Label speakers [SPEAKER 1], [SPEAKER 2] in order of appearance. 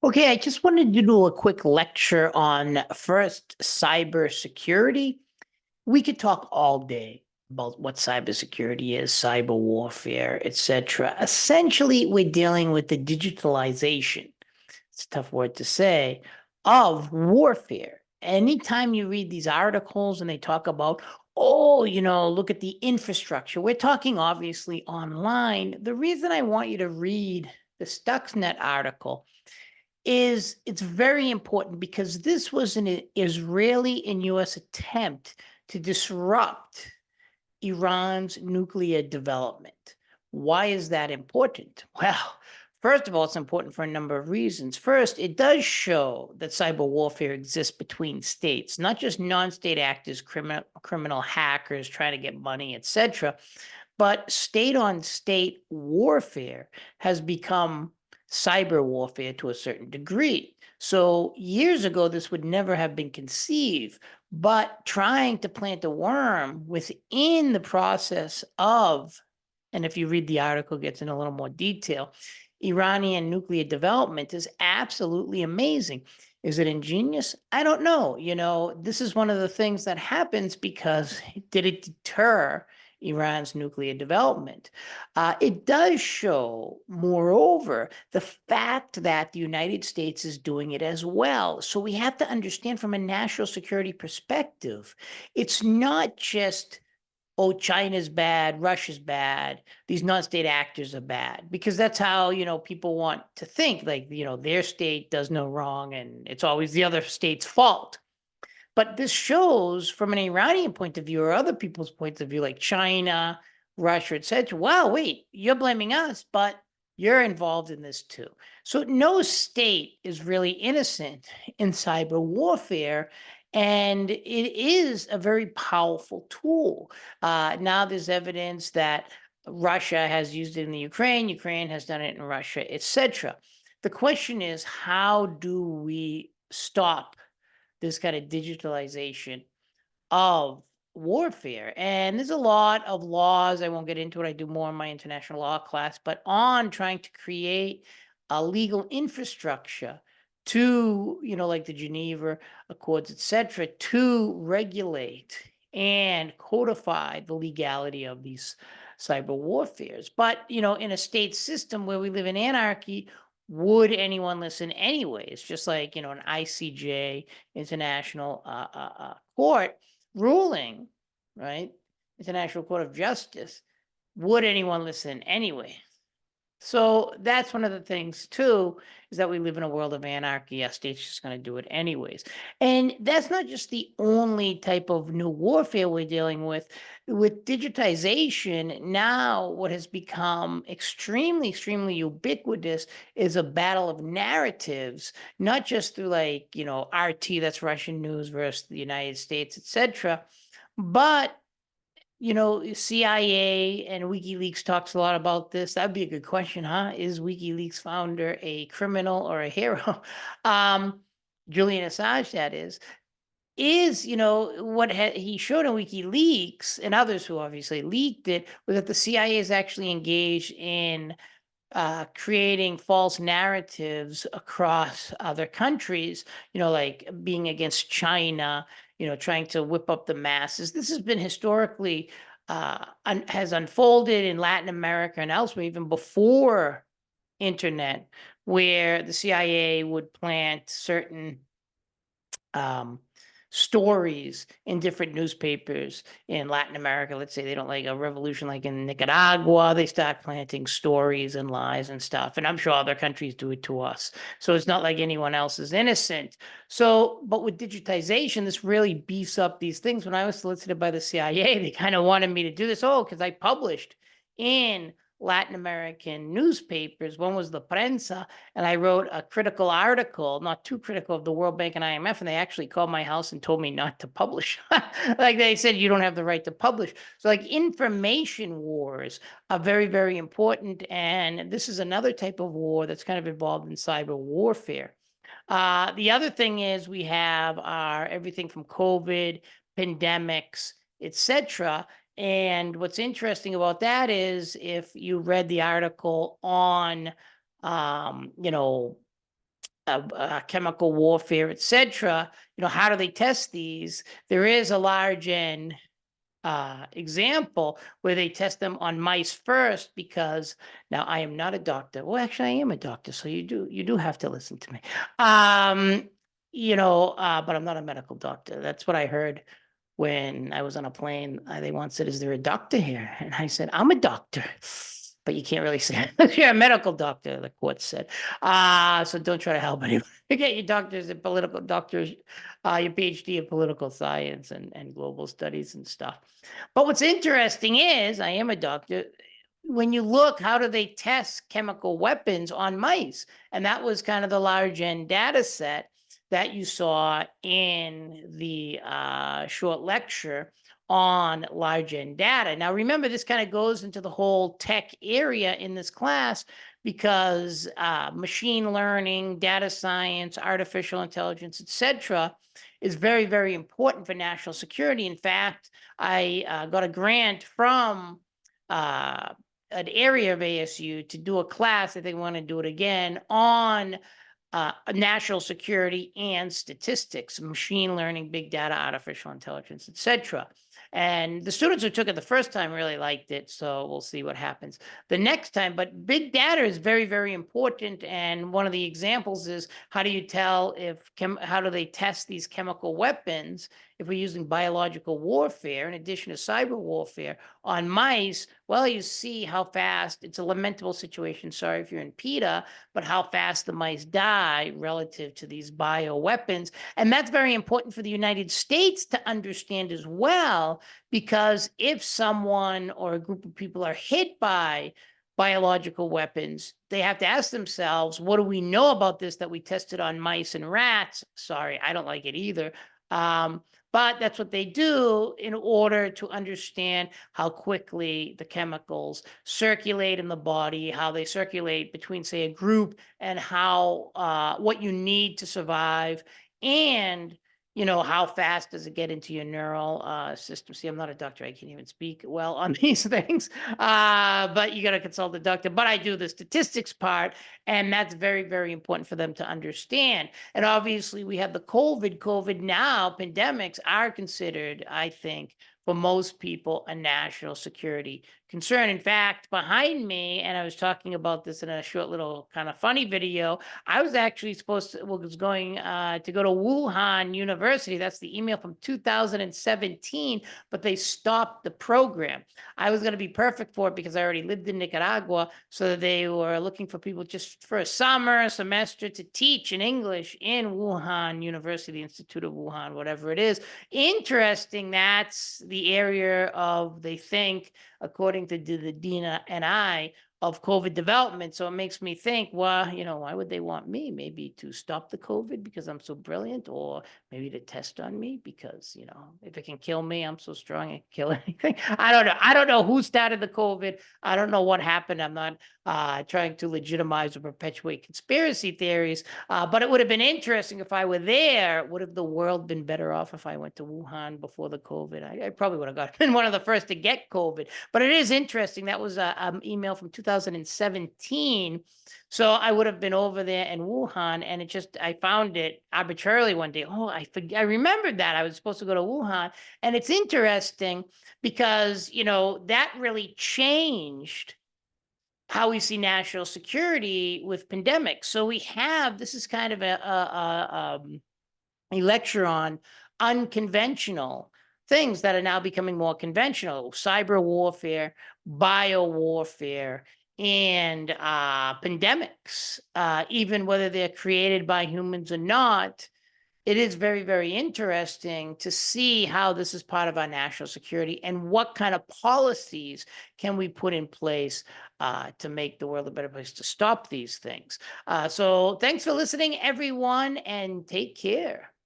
[SPEAKER 1] Okay, I just wanted to do a quick lecture on first cybersecurity. We could talk all day about what cybersecurity is, cyber warfare, etc. Essentially, we're dealing with the digitalization. It's a tough word to say, of warfare. Anytime you read these articles and they talk about, oh, look at the infrastructure, we're talking obviously online. The reason I want you to read the Stuxnet article is it's very important because this was an Israeli and US attempt to disrupt Iran's nuclear development. Why is that important? Well, first of all, it's important for a number of reasons. First, it does show that cyber warfare exists between states, not just non-state actors, criminal hackers trying to get money, etc., but state-on-state warfare has become cyber warfare to a certain degree. So years ago, this would never have been conceived, but trying to plant a worm within the process of, and if you read the article, it gets in a little more detail, Iranian nuclear development is absolutely amazing. Is it ingenious? I don't know. This is one of the things that happens because did it deter Iran's nuclear development? It does show, moreover, the fact that the United States is doing it as well. So we have to understand from a national security perspective, it's not just, oh, China's bad, Russia's bad, these non-state actors are bad, because that's how, people want to think, like, their state does no wrong and it's always the other state's fault. But this shows from an Iranian point of view or other people's points of view, like China, Russia, etc. Wow, wait, you're blaming us, but you're involved in this too. So no state is really innocent in cyber warfare. And it is a very powerful tool. Now there's evidence that Russia has used it in the Ukraine has done it in Russia, etc. The question is, how do we stop this kind of digitalization of warfare? And there's a lot of laws. I won't get into it. I do more in my international law class, but on trying to create a legal infrastructure to, like the Geneva Accords, etc., to regulate and codify the legality of these cyber warfares. But, in a state system where we live in anarchy, would anyone listen anyways? Just like, an ICJ, International Court ruling, right? International Court of Justice. Would anyone listen anyway? So that's one of the things too, is that we live in a world of anarchy. Our state's just going to do it anyways. And that's not just the only type of new warfare we're dealing with. With digitization, now what has become extremely, extremely ubiquitous is a battle of narratives, not just through like, RT, that's Russian news versus the United States, etc., but CIA and WikiLeaks talks a lot about this. That'd be a good question, huh? Is WikiLeaks founder a criminal or a hero? Julian Assange, that is. What he showed in WikiLeaks and others who obviously leaked it was that the CIA is actually engaged in creating false narratives across other countries, like being against China, trying to whip up the masses. This has been historically has unfolded in Latin America and elsewhere, even before internet, where the CIA would plant certain stories in different newspapers in Latin America. Let's say they don't like a revolution like in Nicaragua, they start planting stories and lies and stuff. And I'm sure other countries do it to us. So it's not like anyone else is innocent. So, but with digitization, this really beefs up these things. When I was solicited by the CIA, they kind of wanted me to do this. Oh, because I published in Latin American newspapers. One was the Prensa, and I wrote a critical article, not too critical, of the World Bank and IMF, and they actually called my house and told me not to publish. Like they said, you don't have the right to publish. So like information wars are very, very important. And this is another type of war that's kind of involved in cyber warfare. The other thing is we have our everything from COVID, pandemics, etc. And what's interesting about that is if you read the article on, chemical warfare, etc. How do they test these? There is a large N example where they test them on mice first, because now I am not a doctor. Well, actually, I am a doctor, so you do have to listen to me. But I'm not a medical doctor. That's what I heard when I was on a plane. They once said, "Is there a doctor here?" And I said, "I'm a doctor." But you can't really say you're a medical doctor, the court said. So don't try to help anyone. Get your doctors and political doctors, your PhD in political science and global studies and stuff. But what's interesting is, I am a doctor. When you look, how do they test chemical weapons on mice? And that was kind of the large N data set that you saw in the short lecture on large N data. Now, remember, this kind of goes into the whole tech area in this class, because machine learning, data science, artificial intelligence, etc., is very, very important for national security. In fact, I got a grant from an area of ASU to do a class, if they want to do it again, on national security and statistics, machine learning, big data, artificial intelligence, etc. And the students who took it the first time really liked it, so we'll see what happens the next time. But big data is very, very important, and one of the examples is, how do you tell how do they test these chemical weapons if we're using biological warfare in addition to cyber warfare on mice? Well, you see how fast, it's a lamentable situation, sorry if you're in PETA, but how fast the mice die relative to these bioweapons. And that's very important for the United States to understand as well, because if someone or a group of people are hit by biological weapons, they have to ask themselves, what do we know about this that we tested on mice and rats? Sorry, I don't like it either. But that's what they do in order to understand how quickly the chemicals circulate in the body, how they circulate between, say, a group, and how what you need to survive, and how fast does it get into your neural system. See, I'm not a doctor. I can't even speak well on these things, but you got to consult a doctor. But I do the statistics part, and that's very, very important for them to understand. And obviously, we have the COVID now. Pandemics are considered, I think, for most people, a national security concern. In fact, behind me, and I was talking about this in a short little kind of funny video, I was actually was going to go to Wuhan University. That's the email from 2017, but they stopped the program. I was going to be perfect for it because I already lived in Nicaragua, so they were looking for people just for a semester to teach in English in Wuhan University, Institute of Wuhan, whatever it is. Interesting, that's the area of, they think, according to the Dina and I, of COVID development. So it makes me think, well, why would they want me? Maybe to stop the COVID because I'm so brilliant, or maybe to test on me because, if it can kill me, I'm so strong, it can kill anything. I don't know. I don't know who started the COVID. I don't know what happened. I'm not trying to legitimize or perpetuate conspiracy theories, but it would have been interesting if I were there. Would have the world been better off if I went to Wuhan before the COVID? I probably would have been one of the first to get COVID. But it is interesting. That was an email from 2017. So I would have been over there in Wuhan, and I found it arbitrarily one day. Oh, I remembered that I was supposed to go to Wuhan. And it's interesting because, that really changed how we see national security with pandemics. So this is kind of a lecture on unconventional things that are now becoming more conventional: cyber warfare, bio warfare, and pandemics, even whether they're created by humans or not. It is very, very interesting to see how this is part of our national security, and what kind of policies can we put in place to make the world a better place to stop these things. So thanks for listening, everyone, and take care.